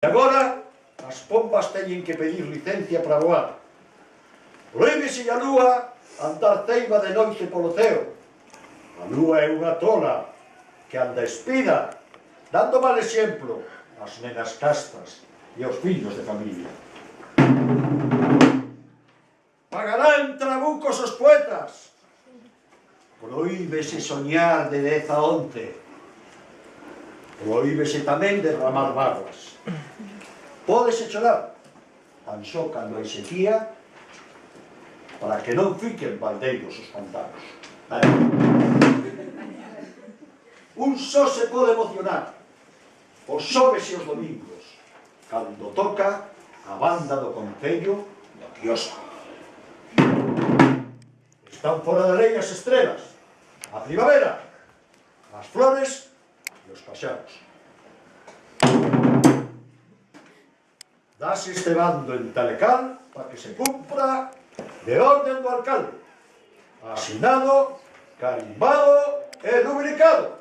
E agora, as pombas teñen que pedir licencia para voar. Prohíbese a lúa andar ceiba de noite polo ceo. A lúa é unha tola que anda espida, dando mal exemplo ás nenas castas e aos fillos de familia. Pagarán trabucos os poetas. Prohíbese soñar de 10 a 11. Prohíbese tamén derramar barbas. Pódese chorar, tan só cando hai sequía, para que non fiquen baldeiros os pantanos. Un só se pode emocionar, os xoves e os domingos, cando toca a banda do concello do quiosco. Están fora da lei as estrelas, a primavera, as flores e os paxaros. Dase este bando en Talecal para que se cumpra de orden do alcalde, asinado, carimbado e rubricado.